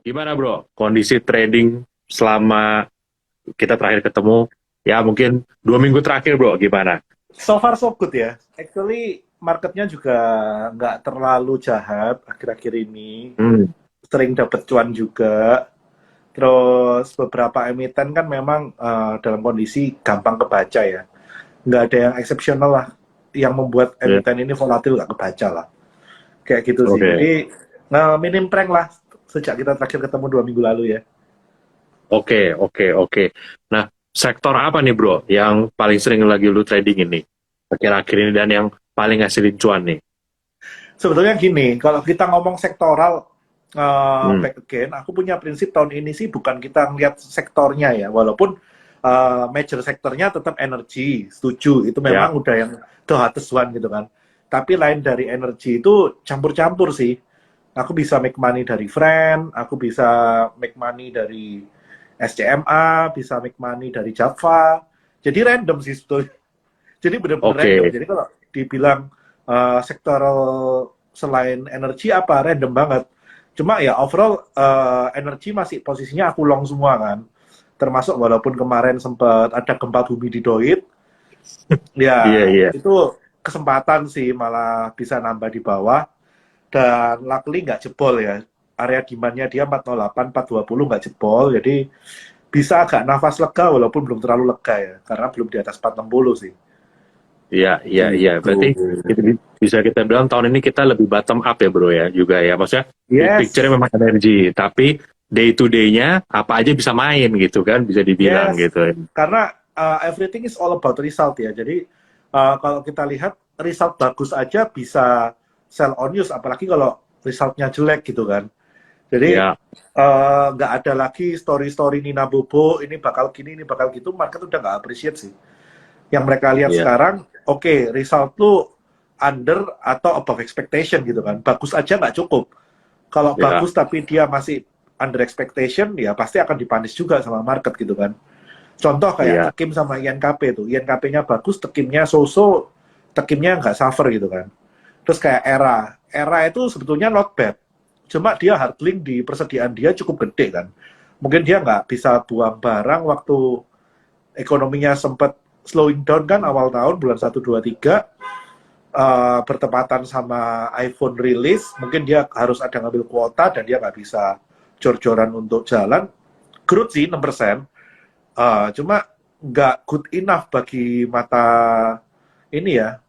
Gimana bro, kondisi trading selama kita terakhir ketemu, ya mungkin 2 minggu terakhir bro, gimana? So far so good ya. Actually marketnya juga nggak terlalu jahat akhir-akhir ini. Hmm, Sering dapat cuan juga. Terus beberapa emiten kan memang dalam kondisi gampang kebaca ya. Nggak ada yang eksepsional lah. Yang membuat ya, emiten ini volatil nggak kebaca lah. Kayak gitu sih. oke, Jadi minim prank lah sejak kita terakhir ketemu 2 minggu lalu ya. oke. Nah, sektor apa nih bro yang paling sering lagi lu trading ini? Akhir-akhir ini dan yang paling ngasilin cuan nih? Sebetulnya gini, kalau kita ngomong sektoral Hmm, back again, aku punya prinsip tahun ini sih bukan kita ngeliat sektornya ya, walaupun major sektornya tetap energi, setuju, itu ya, memang udah yang the hottest one gitu kan. Tapi lain dari energi itu campur-campur sih. Aku bisa make money dari friend, aku bisa make money dari SCMA, bisa make money dari Java. Jadi random sih sebetulnya. Jadi bener-bener random. oke, Jadi kalau dibilang sektoral selain energi apa random banget. Cuma ya overall energi masih posisinya aku long semua kan. Termasuk walaupun kemarin sempat ada gempa bumi di Doit, iya, ya iya. itu kesempatan sih malah bisa nambah di bawah dan luckily nggak jebol ya. Area demand-nya dia 408, 420 nggak jebol, jadi bisa agak nafas lega walaupun belum terlalu lega ya, karena belum di atas 460 sih. Iya. Gitu. Berarti bisa kita bilang tahun ini kita lebih bottom up ya bro ya juga ya. Maksudnya big picture Yes, memang energi, tapi day to day-nya apa aja bisa main gitu kan, bisa dibilang yes. gitu. Karena everything is all about result ya. Jadi kalau kita lihat result bagus aja bisa sell on news, apalagi kalau resultnya jelek gitu kan. Jadi Ya, nggak ada lagi story-story Nina Bobo, ini bakal gini, ini bakal gitu, market udah nggak appreciate sih. Yang mereka lihat iya, sekarang, oke, result lu under atau above expectation gitu kan. Bagus aja nggak cukup. Kalau ya, bagus tapi dia masih under expectation, ya pasti akan dipanis juga sama market gitu kan. Contoh kayak iya, Tekim sama INKP tuh. INKP-nya bagus, Tekimnya so-so, Tekimnya nggak suffer gitu kan. Terus kayak Era. Era itu sebetulnya not bad. Cuma dia hardling di persediaan dia cukup gede kan. Mungkin dia nggak bisa buang barang waktu ekonominya sempat slowing down kan awal tahun bulan 1, 2, 3 bertepatan sama iPhone rilis, mungkin dia harus ada ngambil kuota dan dia nggak bisa jor-joran untuk jalan. Growth sih 6%, cuma nggak good enough bagi mata ini ya,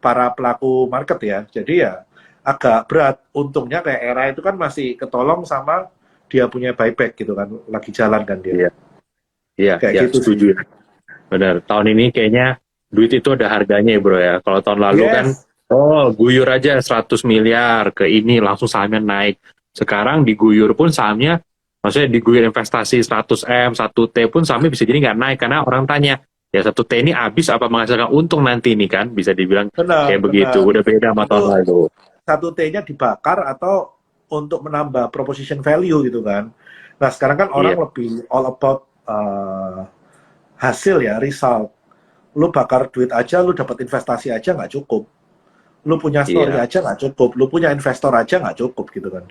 para pelaku market ya. Jadi ya agak berat. Untungnya kayak Era itu kan masih ketolong sama dia punya buyback gitu kan, lagi jalan kan dia. iya, Kayak iya, gitu sih. setuju. Benar. Tahun ini kayaknya duit itu ada harganya ya bro ya. Kalau tahun lalu kan, Yes, oh guyur aja 100 miliar ke ini langsung sahamnya naik. Sekarang diguyur pun sahamnya, maksudnya diguyur investasi 100 M, 1T pun sahamnya bisa jadi nggak naik. Karena orang tanya, ya 1T ini habis apa menghasilkan untung nanti ini kan? Bisa dibilang benar, kayak begitu. benar. Udah beda sama Itu tahun lalu. satu T-nya dibakar atau untuk menambah proposition value gitu kan. Nah sekarang kan orang Iya, lebih all about hasil ya, result. Lu bakar duit aja, lu dapat investasi aja nggak cukup. Lu punya story iya, aja nggak cukup. Lu punya investor aja nggak cukup gitu kan.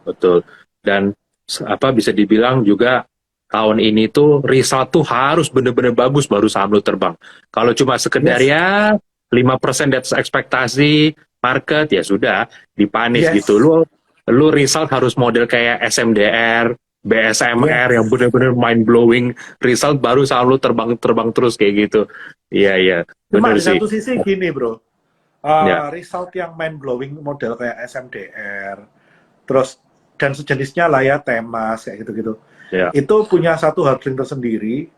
betul. Dan apa bisa dibilang juga tahun ini tuh result tuh harus bener-bener bagus baru saham lu terbang. Kalau cuma sekedar Yes, ya 5% di atas ekspektasi market ya sudah dipanis gitu. yes, Lu result harus model kayak SMDR, BSMR yang yes. bener-bener mind blowing result baru saham lu terbang-terbang terus kayak gitu. Iya iya Cuma bener di sih. satu sisi gini bro, Ya result yang mind blowing model kayak SMDR, terus dan sejenisnya lah ya, Temas kayak gitu-gitu. ya Itu punya satu hardling tersendiri.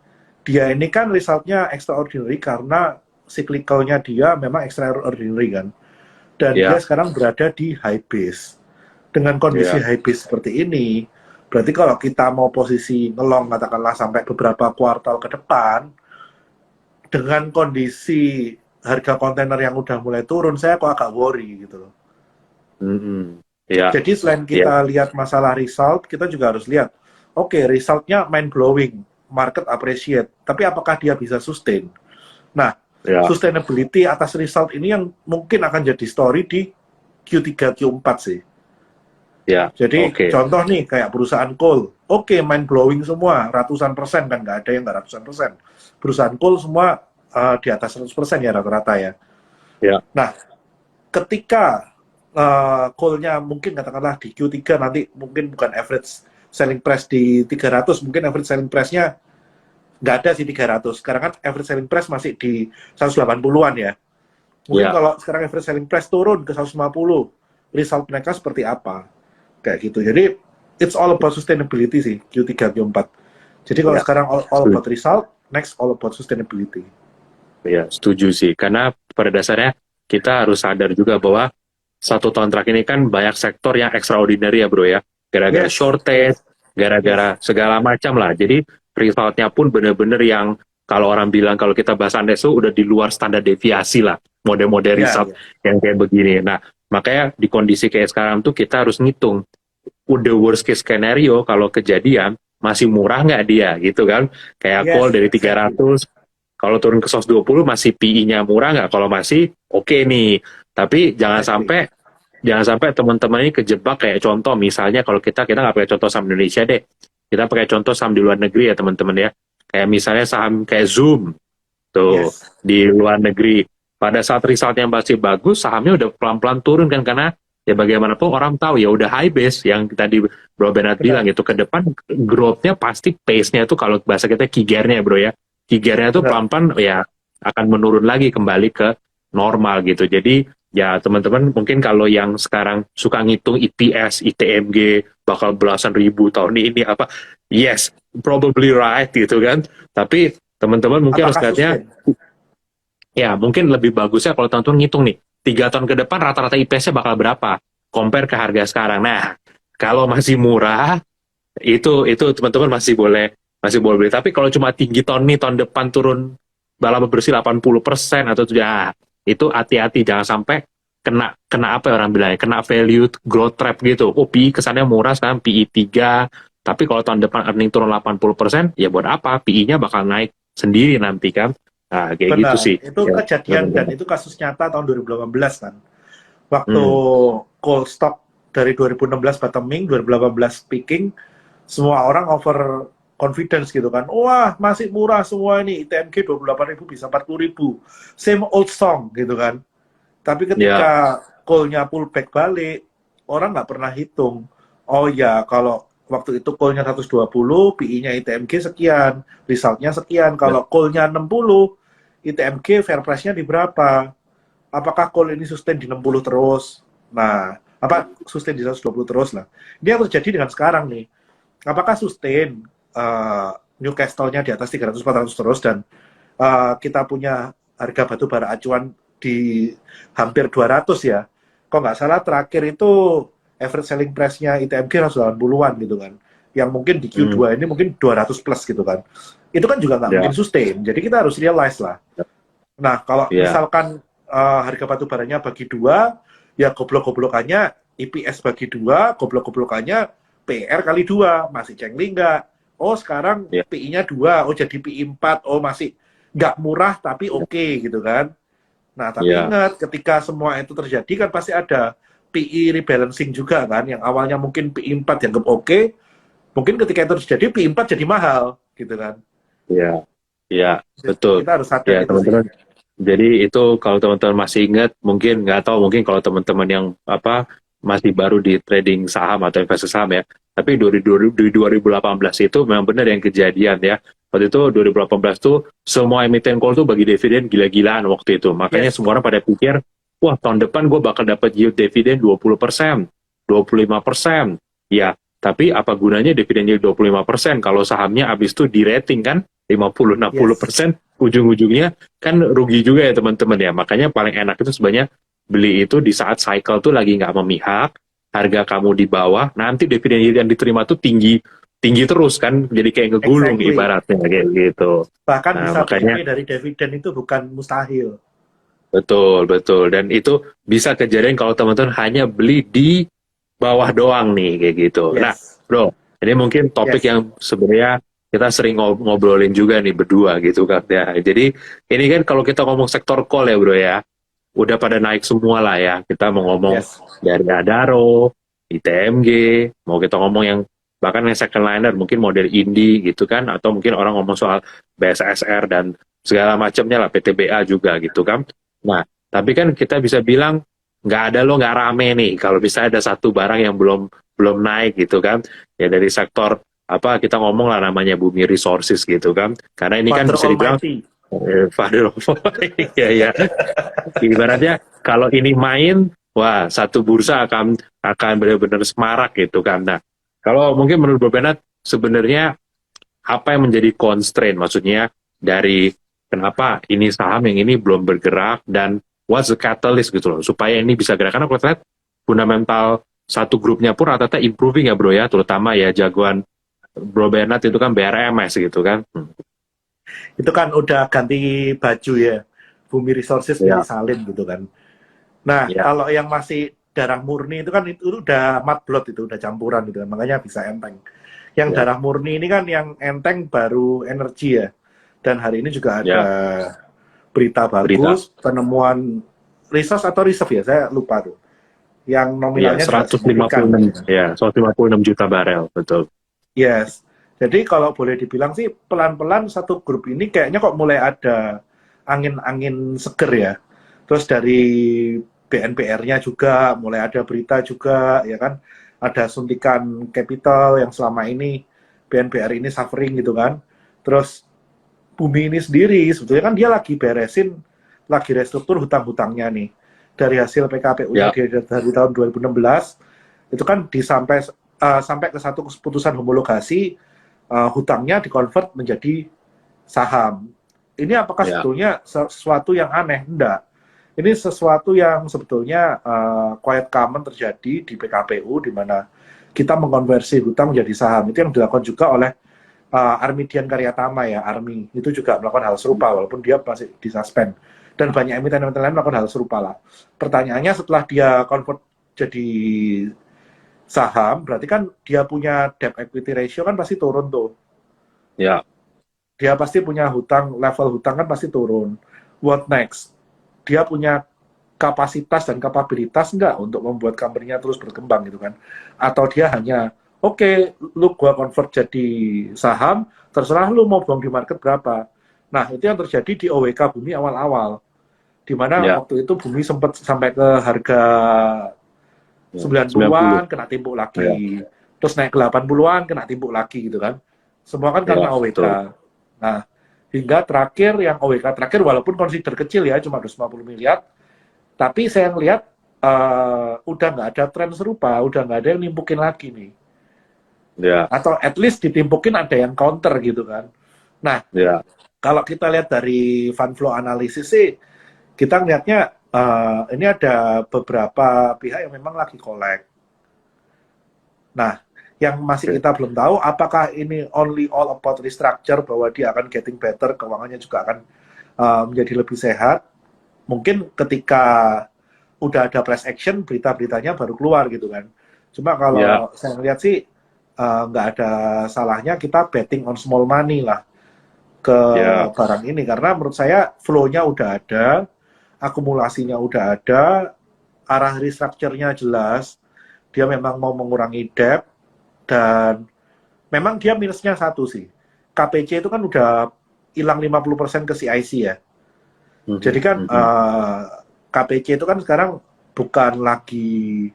Dia ini kan resultnya extraordinary karena cyclicalnya dia memang extraordinary kan. Dan dia ya sekarang berada di high base. Dengan kondisi ya high base seperti ini, berarti kalau kita mau posisi ngelong katakanlah sampai beberapa kuartal ke depan, dengan kondisi harga kontainer yang udah mulai turun, saya kok agak worry gitu loh. mm-mm. Ya Jadi selain ya kita lihat masalah result, kita juga harus lihat, oke, resultnya mind blowing, market appreciate, tapi apakah dia bisa sustain? Nah, ya sustainability atas result ini yang mungkin akan jadi story di Q3, Q4 sih. Ya, Jadi oke. contoh nih kayak perusahaan coal, oke mind blowing semua, ratusan persen kan, nggak ada yang nggak ratusan persen. Perusahaan coal semua di atas 100% ya rata-rata ya. Ya, Nah, ketika coal-nya mungkin katakanlah di Q3 nanti mungkin bukan average selling price di 300, mungkin average selling price-nya nggak ada sih 300. Sekarang kan average selling price masih di 180-an ya. Mungkin ya, kalau sekarang average selling price turun ke 150, result mereka seperti apa? Kayak gitu. Jadi it's all about sustainability sih Q3 Q4. Jadi kalau ya. sekarang all about result, next all about sustainability. Ya, setuju sih. Karena pada dasarnya kita harus sadar juga bahwa 1 tahun terakhir ini kan banyak sektor yang extraordinary ya bro ya. Gara-gara Yes, shortage, gara-gara yes, segala macam lah. Jadi resultnya pun bener-bener yang kalau orang bilang kalau kita bahas Andes itu udah di luar standar deviasi lah. Model-model ya, result ya, yang kayak begini. Nah, makanya di kondisi kayak sekarang tuh kita harus ngitung. Udah worst case scenario kalau kejadian masih murah nggak dia gitu kan. Kayak call yes, dari exactly. 300 kalau turun ke 120 masih PI-nya murah nggak? Kalau masih oke nih. Tapi I agree. jangan sampai teman-teman ini kejebak kayak contoh misalnya kalau kita nggak pakai contoh saham Indonesia deh. Kita pakai contoh saham di luar negeri ya teman-teman ya. Kayak misalnya saham kayak Zoom tuh Yes, di luar negeri. Pada saat resultnya masih bagus, sahamnya udah pelan-pelan turun kan karena ya bagaimanapun orang tahu ya udah high base yang tadi Bro Bernard bilang benar, itu ke depan growth-nya pasti pace-nya itu kalau bahasa kita kigernya bro ya kigernya itu benar, pelan-pelan ya akan menurun lagi kembali ke normal gitu. Jadi ya teman-teman mungkin kalau yang sekarang suka ngitung EPS, ITMG bakal belasan ribu tahun ini apa, yes, probably right gitu kan. Tapi teman-teman mungkin harus apakah lihatnya sustain? ya mungkin lebih bagusnya kalau teman-teman ngitung nih 3 tahun ke depan rata-rata IPS-nya bakal berapa compare ke harga sekarang. Nah kalau masih murah itu teman-teman masih boleh beli. Tapi kalau cuma tinggi tahun ini tahun depan turun balap bersih 80% atau ya itu hati-hati jangan sampai kena kena apa ya orang bilangnya kena value growth trap gitu. Oh PI kesannya murah sekarang PI 3 tapi kalau tahun depan earning turun 80% ya buat apa PI-nya bakal naik sendiri nanti kan. Nah, kayak gitu Benar, sih. itu Ya, kejadian dan teman-teman. itu kasus nyata tahun 2018 kan. Waktu Hmm, coal stock dari 2016 bottoming, 2018 peaking, semua orang over confidence gitu kan. Wah, masih murah semua ini. ITMG 28.000 bisa 40.000. Same old song gitu kan. Tapi ya, ketika call-nya pullback balik, orang nggak pernah hitung. Oh ya, kalau waktu itu call-nya 120, PI-nya ITMG sekian, result-nya sekian. ya, Kalau call-nya 60, ITMG fair price-nya di berapa? Apakah call ini sustain di 60 terus? Nah, apa sustain di 120 terus lah. Ini yang terjadi dengan sekarang nih. Apakah sustain Newcastle-nya di atas 300-400 terus dan kita punya harga batu bara acuan di hampir 200 ya. Kok nggak salah terakhir itu average selling price-nya ITMG 180-an gitu kan. Yang mungkin di hmm, Q2 ini mungkin 200 plus gitu kan. Itu kan juga nggak mungkin ya, sustain. Jadi kita harus realize lah. Nah, kalau ya, misalkan harga batu baranya bagi dua, ya goblok-goblokannya IPS bagi dua, goblok-goblokannya PR kali dua, masih cengli nggak? Oh, sekarang ya, PI-nya dua, oh jadi PI 4, oh masih nggak murah tapi ya, oke gitu kan. Nah, tapi ya, ingat, ketika semua itu terjadi kan pasti ada PI rebalancing juga kan, yang awalnya mungkin PI 4 dianggap oke, mungkin ketika itu terjadi PI 4 jadi mahal gitu kan. ya, ya, betul. Kita harus sadar Ya, itu sih. teman-teman. Jadi itu kalau teman-teman masih ingat, mungkin nggak tahu, mungkin kalau teman-teman yang apa masih baru di trading saham atau investasi saham ya. Tapi di 2018 itu memang benar yang kejadian ya. Waktu itu 2018 tuh semua emiten call tuh bagi dividen gila-gilaan waktu itu. Makanya Yes, semua orang pada pikir, wah tahun depan gue bakal dapat yield dividen 20%, 25%. Ya, tapi apa gunanya dividen yield 25% kalau sahamnya habis itu di rating kan 50-60%, yes. ujung-ujungnya kan rugi juga ya teman-teman ya. Makanya paling enak itu sebenarnya beli itu di saat cycle tuh lagi nggak memihak, harga kamu di bawah, nanti dividen yield yang diterima tuh tinggi tinggi terus kan, jadi kayak ngegulung Exactly. ibaratnya kayak gitu. Bahkan Nah bisa BEP makanya dari dividen itu bukan mustahil. betul betul dan itu bisa kejadian kalau teman-teman hanya beli di bawah doang nih kayak gitu. Nah Yes. bro, ini mungkin topik Yes. yang sebenarnya kita sering ngobrolin juga nih berdua gitu kan ya. Jadi ini kan kalau kita ngomong sektor call ya bro ya, udah pada naik semua lah ya. Kita mau ngomong Yes. dari Adaro, ITMG, mau kita ngomong yang bahkan yang second liner mungkin model Indi gitu kan, atau mungkin orang ngomong soal BSSR dan segala macamnya lah, PTBA juga gitu kan. Nah, tapi kan kita bisa bilang nggak ada lo nggak rame nih kalau bisa ada satu barang yang belum belum naik gitu kan, ya dari sektor apa kita ngomong lah namanya Bumi Resources gitu kan, karena ini kan Father bisa dibilang Almighty. Father of ya ya, ibaratnya kalau ini main, wah satu bursa akan benar-benar semarak gitu kan. Nah, kalau mungkin menurut Bro Bernard, sebenarnya apa yang menjadi constraint, maksudnya dari kenapa ini saham yang ini belum bergerak dan what's the catalyst gitu loh, supaya ini bisa gerak. Karena kalau kita lihat fundamental satu grupnya pun rata-rata improving ya bro ya, terutama ya jagoan Bro Bernard itu kan BRMS gitu kan. Itu kan udah ganti baju ya. Bumi Resources milik Ya, Salim gitu kan. Nah, ya, kalau yang masih darah murni itu kan itu udah mud blood, itu udah campuran gitu kan. Makanya bisa enteng. Yang ya, darah murni ini kan yang enteng baru energi ya. Dan hari ini juga ada ya, berita berita. bagus, penemuan resource atau reserve ya, saya lupa tuh. Yang Ya, nominalnya juga signifikan 156, gitu kan. ya, 156 juta barel, betul. Yes. Jadi kalau boleh dibilang sih pelan-pelan satu grup ini kayaknya kok mulai ada angin-angin seger ya. Terus dari BNPR-nya juga mulai ada berita juga ya kan. Ada suntikan capital yang selama ini BNPR ini suffering gitu kan. Terus Bumi ini sendiri sebetulnya kan dia lagi beresin, lagi restruktur hutang-hutangnya nih. Dari hasil PKPU-nya Ya, dia dari tahun 2016 itu kan sampai ke satu keputusan homologasi, hutangnya dikonvert menjadi saham. Ini apakah ya, sebetulnya sesuatu yang aneh? Enggak. Ini sesuatu yang sebetulnya quiet common terjadi di PKPU, di mana kita mengkonversi hutang menjadi saham. Itu yang dilakukan juga oleh Armidian Karyatama ya, Army. Itu juga melakukan hal serupa, walaupun dia masih disuspend. Dan banyak emiten-emiten lain melakukan hal serupa lah. Pertanyaannya setelah dia convert jadi saham, berarti kan dia punya debt equity ratio kan pasti turun tuh. ya, Dia pasti punya hutang, level hutang kan pasti turun. What next? Dia punya kapasitas dan kapabilitas nggak untuk membuat company-nya terus berkembang gitu kan? Atau dia hanya, oke, lu gua convert jadi saham, terserah lu mau buang di market berapa. Nah, itu yang terjadi di OWK Bumi awal-awal. Di mana ya, waktu itu Bumi sempat sampai ke harga ya, 90. 90-an kena timpuk Ya, lagi. Terus naik ke 80-an kena timpuk lagi gitu kan. Semua kan ya, karena OWK. betul. Nah, hingga terakhir yang OWK terakhir walaupun consider kecil ya cuma 250 miliar, tapi saya ngelihat udah nggak ada tren serupa, udah nggak ada yang nimpukin lagi nih. Ya, Atau at least ditimpukin ada yang counter gitu kan. Nah, ya, kalau kita lihat dari fund flow analisis sih, kita ngelihatnya ini ada beberapa pihak yang memang lagi collect. Nah, yang masih oke. kita belum tahu apakah ini only all about restructure, bahwa dia akan getting better, keuangannya juga akan menjadi lebih sehat. Mungkin ketika udah ada press action, berita-beritanya baru keluar gitu kan. Cuma Ya, kalau saya lihat sih nggak ada salahnya kita betting on small money lah ke ya, barang ini, karena menurut saya flow-nya udah ada, akumulasinya udah ada, arah restructure-nya jelas, dia memang mau mengurangi debt, dan memang dia minusnya satu sih. KPC itu kan udah hilang 50% ke CIC ya. Jadi mhm, kan mhm. KPC itu kan sekarang bukan lagi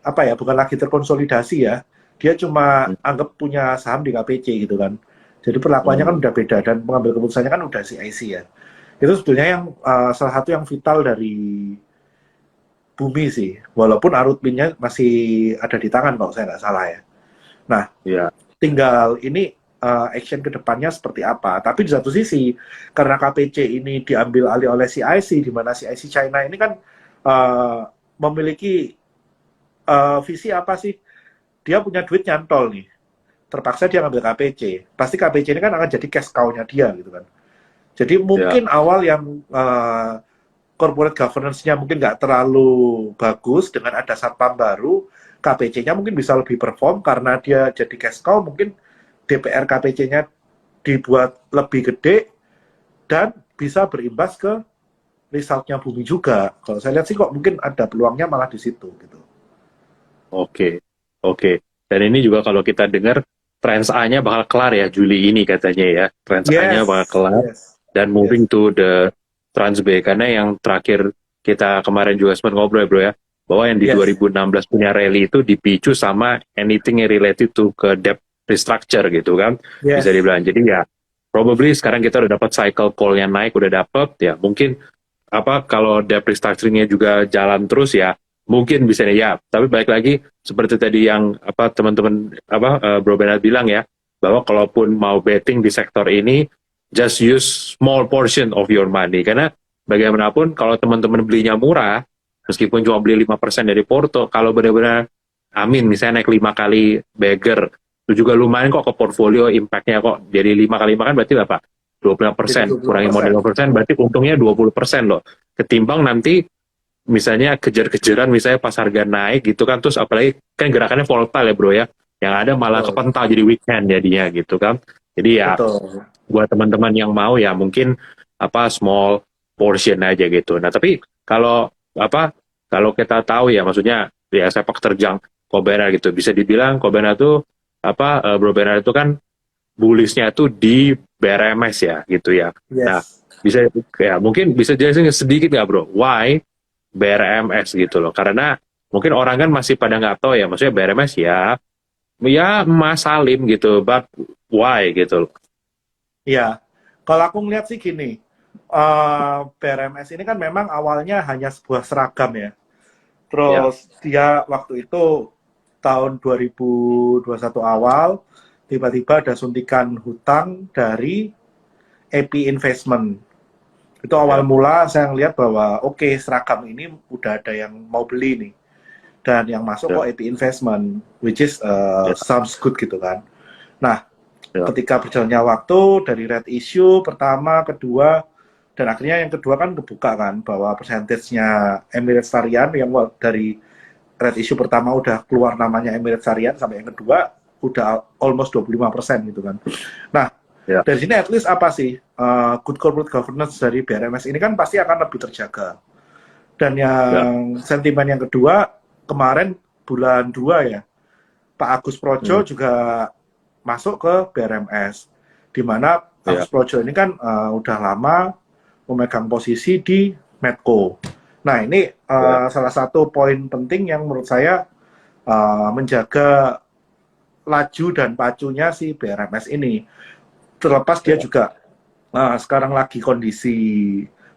apa ya, bukan lagi terkonsolidasi ya. Dia cuma anggap punya saham di KPC gitu kan. Jadi perlakuannya kan Mhm. udah beda dan pengambil keputusannya kan udah CIC ya. Itu sebetulnya yang salah satu yang vital dari Bumi sih. Walaupun Arutminnya masih ada di tangan kalau saya nggak salah ya. Nah, Ya, tinggal ini action ke depannya seperti apa. Tapi di satu sisi, karena KPC ini diambil alih oleh CIC, di mana CIC China ini kan memiliki visi apa sih? Dia punya duit nyantol nih. Terpaksa dia ngambil KPC. Pasti KPC ini kan akan jadi cash cow-nya dia gitu kan. Jadi ya, mungkin awal yang corporate governance-nya mungkin nggak terlalu bagus, dengan ada satpam baru, KPC-nya mungkin bisa lebih perform karena dia jadi cash cow, mungkin DPR KPC-nya dibuat lebih gede dan bisa berimbas ke result-nya Bumi juga. Kalau saya lihat sih kok mungkin ada peluangnya malah di situ gitu. Oke, oke. Dan ini juga kalau kita dengar Trans A-nya bakal kelar ya Juli ini katanya ya. Trans A-nya bakal Yes, kelar yes, dan yes. moving to the Trans B, karena yang terakhir kita kemarin juga sempat ngobrol ya bro ya, bahwa yang di Yes, 2016 punya rally itu dipicu sama anything yang related to ke debt restructure gitu kan, bisa yes. dibilang. Jadi ya probably sekarang kita udah dapat cycle call yang naik, udah dapat ya, mungkin apa kalau debt restructuringnya juga jalan terus ya mungkin bisa ya. Tapi balik lagi seperti tadi yang apa teman-teman apa Bro Bernard bilang ya, bahwa kalaupun mau betting di sektor ini just use small portion of your money, karena bagaimanapun kalau teman-teman belinya murah meskipun cuma beli 5% dari Porto, kalau benar-benar amin misalnya naik 5 kali beggar itu juga lumayan kok ke portfolio, impactnya kok jadi 5 kali 5 kan berarti berapa, Jadi 25%, kurangi 20%. modal 5% berarti untungnya 20% loh, ketimbang nanti misalnya kejar-kejaran misalnya pas harga naik gitu kan, terus apalagi kan gerakannya volatile ya bro ya, yang ada malah Betul, kepental jadi weekend jadinya gitu kan. Jadi ya betul. buat teman-teman yang mau ya mungkin apa small portion aja gitu. Nah tapi kalau apa, kalau kita tahu ya maksudnya ya sepak terjang Kobena gitu, bisa dibilang Kobena tuh apa Bro Bernard itu kan bullishnya tuh di BRMS ya gitu ya. Nah Yes. bisa ya mungkin bisa jelasin sedikit nggak bro, why BRMS gitu loh, karena mungkin orang kan masih pada nggak tahu ya, maksudnya BRMS ya ya Mas Salim gitu, but why gitu loh. Ya, kalau aku ngeliat sih gini, BRMS ini kan memang awalnya hanya sebuah seragam ya. Ya, Terus dia waktu itu tahun 2021 awal, tiba-tiba ada suntikan hutang dari AP Investment. Itu awal ya, mula saya ngeliat bahwa oke, seragam ini udah ada yang mau beli nih. Dan yang masuk ya, kok AP Investment, which is ya, sounds good gitu kan. Nah, ya, ketika berjalannya waktu dari red issue pertama, kedua, dan akhirnya yang kedua kan kebuka kan bahwa persentasenya Emirates Syariah yang dari red issue pertama udah keluar namanya Emirates Syariah sampai yang kedua udah almost 25% gitu kan. Nah, ya, dari sini at least apa sih good corporate governance dari BRMS ini kan pasti akan lebih terjaga. Dan ya, yang sentimen yang kedua kemarin bulan 2 ya, Pak Agus hmm, Projo juga masuk ke BRMS, di mana ya, Agus Projo ini kan udah lama memegang posisi di Medco. Nah ini ya, salah satu poin penting yang menurut saya menjaga laju dan pacunya si BRMS ini. Terlepas dia ya, juga sekarang lagi kondisi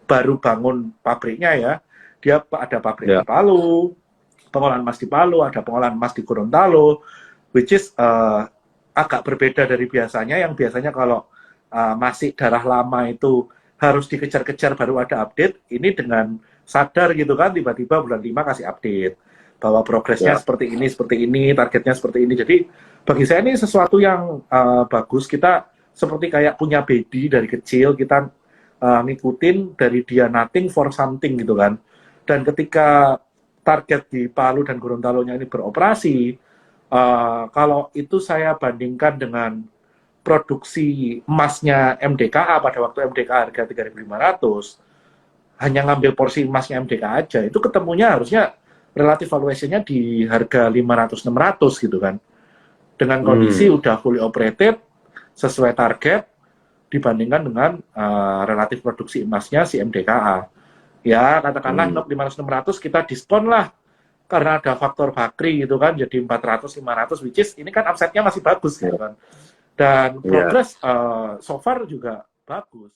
baru bangun pabriknya ya, dia ada pabrik di ya, Palu, pengolahan emas di Palu, ada pengolahan emas di Gorontalo, which is agak berbeda dari biasanya, yang biasanya kalau masih darah lama itu harus dikejar-kejar baru ada update, ini dengan sadar gitu kan, tiba-tiba bulan 5 kasih update, bahwa progresnya ya, seperti ini, targetnya seperti ini. Jadi bagi saya ini sesuatu yang bagus, kita seperti kayak punya baby dari kecil, kita ngikutin dari dia nothing for something gitu kan. Dan ketika target di Palu dan Gorontalo-nya ini beroperasi, kalau itu saya bandingkan dengan produksi emasnya MDKA pada waktu MDKA harga 3.500, hanya ngambil porsi emasnya MDKA aja, itu ketemunya harusnya relatif valuation-nya di harga 500-600 gitu kan. Dengan kondisi hmm, udah fully operated, sesuai target, dibandingkan dengan relatif produksi emasnya si MDKA. Ya, katakanlah hmm, 500-600 kita diskon lah, karena ada faktor bakri gitu kan, jadi 400-500, which is ini kan upside-nya masih bagus gitu ya, kan. Dan ya. progress so far juga bagus.